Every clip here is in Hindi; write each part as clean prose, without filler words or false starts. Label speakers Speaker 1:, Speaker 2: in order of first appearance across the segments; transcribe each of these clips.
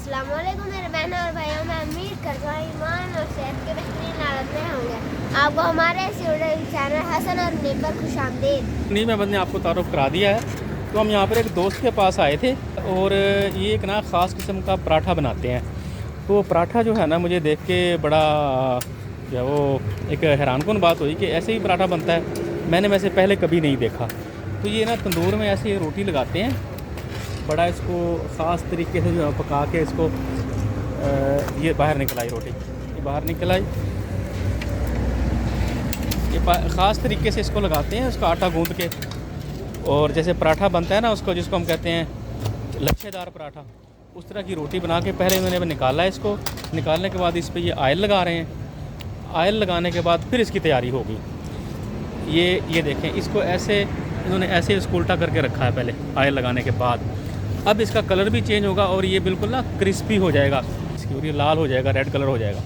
Speaker 1: अस्सलाम वालेकुम मेरे बहन और भाइयों, मैं उम्मीद करता हूँ ईमान और सेहत के बेहतरीन हालत में होंगे। आपको हमारे चैनल हसन और मुनीब पर खुशामदीद।
Speaker 2: मुनीब अहमद ने आपको तारुफ करा दिया है। तो हम यहाँ पर एक दोस्त के पास आए थे और ये एक ना ख़ास किस्म का पराठा बनाते हैं। तो पराठा जो है ना, मुझे देख के बड़ा जो है वो एक हैरानकुन बात हुई कि ऐसे ही पराठा बनता है। मैंने वैसे पहले कभी नहीं देखा। तो ये ना तंदूर में ऐसे रोटी लगाते हैं, बड़ा इसको ख़ास तरीके से जो है पका के इसको ये बाहर निकल आई रोटी, ये बाहर निकल आई। ये ख़ास तरीके से इसको लगाते हैं, उसका आटा गूंद के, और जैसे पराठा बनता है ना उसको, जिसको हम कहते हैं लच्छेदार पराठा, उस तरह की रोटी बना के पहले इन्होंने निकाला है। इसको निकालने के बाद इस पर ये आयल लगा रहे हैं। आयल लगाने के बाद फिर इसकी तैयारी होगी। ये देखें, इसको ऐसे इन्होंने ऐसे इसको उल्टा करके रखा है पहले आयल लगाने के बाद। अब इसका कलर भी चेंज होगा और ये बिल्कुल ना क्रिस्पी हो जाएगा इसकी, और ये लाल हो जाएगा, रेड कलर हो जाएगा,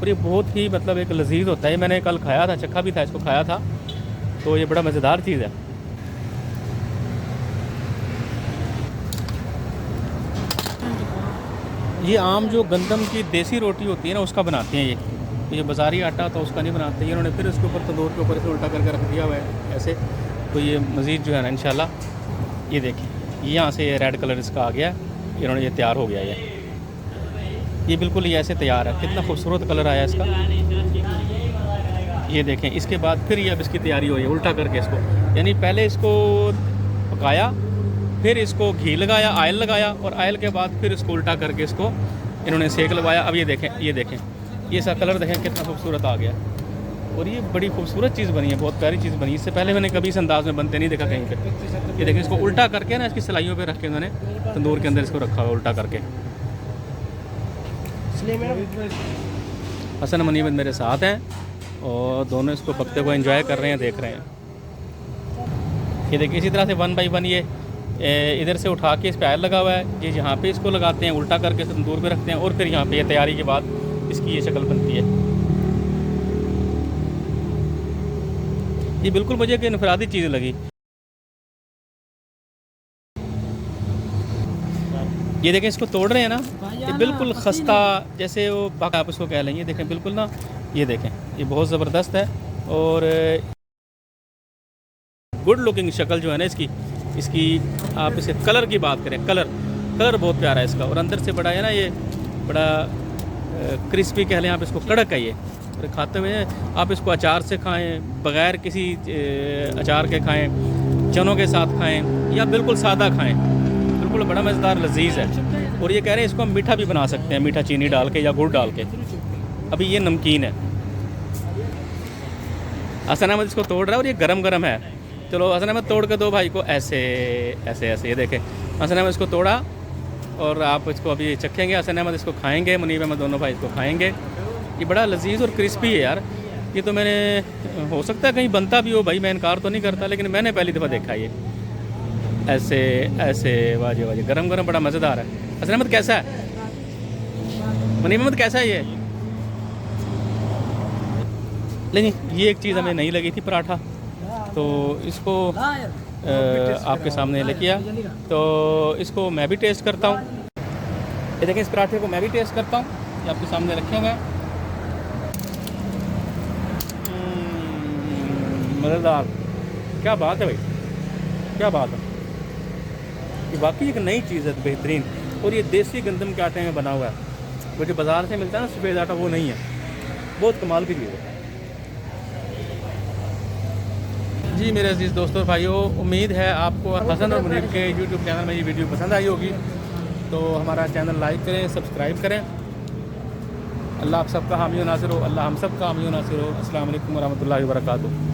Speaker 2: और ये बहुत ही मतलब एक लजीज होता है। मैंने कल खाया था, चखा भी था, इसको खाया था, तो ये बड़ा मज़ेदार चीज़ है। ये आम जो गंदम की देसी रोटी होती है ना, उसका बनाते हैं ये। तो ये बाज़ारी आटा तो उसका नहीं बनाते, इन्होंने फिर इसके ऊपर तंदूर के ऊपर इसे उल्टा करके रख दिया हुआ है ऐसे। तो ये मज़ीद जो है ना इंशाल्लाह, ये देखिए यहाँ से ये रेड कलर इसका आ गया, इन्होंने ये तैयार हो गया। ये बिल्कुल ये ऐसे तैयार है। कितना खूबसूरत कलर आया इसका, ये देखें। इसके बाद फिर ये अब इसकी तैयारी हो रही है उल्टा करके इसको, यानी पहले इसको पकाया, फिर इसको घी लगाया, आयल लगाया, और आयल के बाद फिर इसको उल्टा करके इसको इन्होंने सेक लगवाया। अब ये देखें, ये देखें, ये सा कलर देखें कितना खूबसूरत आ गया, और ये बड़ी खूबसूरत चीज़ बनी है, बहुत प्यारी चीज़ बनी। इससे पहले मैंने कभी इस अंदाज़ में बनते नहीं देखा कहीं पे। ये देखें, इसको उल्टा करके ना इसकी सिलाइयों पे रख के उन्होंने तंदूर के अंदर इसको रखा हुआ उल्टा करके। हसन मुनीब मेरे साथ हैं और दोनों इसको पकते को एंजॉय कर रहे हैं, देख रहे हैं। ये देखिए, इसी तरह से 1 बाय 1 ये इधर से उठा के इस पर आयल लगा हुआ है, ये यहाँ पे इसको लगाते हैं, उल्टा करके तंदूर पे रखते हैं, और फिर यहाँ पे ये तैयारी के बाद इसकी ये शक्ल बनती है। ये बिल्कुल मुझे एक इनफरादी चीज़ लगी। ये देखें, इसको तोड़ रहे हैं ना, ये बिल्कुल खस्ता जैसे वो बाकी आप इसको कह लेंगे। देखें बिल्कुल ना, ये देखें, ये बहुत ज़बरदस्त है, और गुड लुकिंग शक्ल जो है ना इसकी आप इसे कलर की बात करें, कलर बहुत प्यारा है इसका, और अंदर से बड़ा है ना, ये बड़ा क्रिस्पी कह लें आप इसको, कड़क है ये। और खाते हुए आप इसको अचार से खाएं, बग़ैर किसी अचार के खाएं, चनों के साथ खाएं, या बिल्कुल सादा खाएं, बिल्कुल बड़ा मज़ेदार लजीज है। और ये कह रहे हैं इसको हम मीठा भी बना सकते हैं, मीठा चीनी डाल के या गुड़ डाल के। अभी ये नमकीन है। हसन अहमद इसको तोड़ रहा है और ये गरम है। चलो हसन अहमद तोड़ के दो भाई को, ऐसे ऐसे ऐसे। ये देखें, हसन अहमद इसको तोड़ा और आप इसको अभी चखेंगे, हसन अहमद इसको खाएंगे, मुनीब अहमद दोनों भाई इसको खाएंगे। ये बड़ा लजीज और क्रिस्पी है यार। ये तो मैंने, हो सकता है कहीं बनता भी हो भाई, मैं इनकार तो नहीं करता, लेकिन मैंने पहली दफ़ा देखा ये ऐसे ऐसे। वाजे वाजे, गरम बड़ा मज़ेदार है। हसन अहमद कैसा है, मुनीब अहमद कैसा है ये? लेकिन ये एक चीज़ हमें नहीं लगी थी पराठा, तो इसको आपके सामने लेके आया, तो इसको मैं भी टेस्ट करता हूँ। ये देखें, इस पराठे को मैं भी टेस्ट करता हूँ, ये आपके सामने रखे हुए हैं। मज़ेदार, क्या बात है भाई, क्या बात है। ये वाकई एक नई चीज़ है, बेहतरीन। और ये देसी गंदम के आटे में बना हुआ है, वो जो बाज़ार से मिलता है ना सफ़ेद आटा, वो नहीं है। बहुत कमाल की चीज़ है जी। मेरे अजीज़ दोस्तों भाइयों, उम्मीद है आपको हसन और मुनीब के यूट्यूब चैनल में ये वीडियो पसंद आई होगी। तो हमारा चैनल लाइक करें, सब्सक्राइब करें। अल्लाह आप सबका हामी व नासिर हो, अल्लाह हम सब का हामी व नासिर हो। अस्सलाम वालेकुम व रहमतुल्लाहि व बरकातुहू।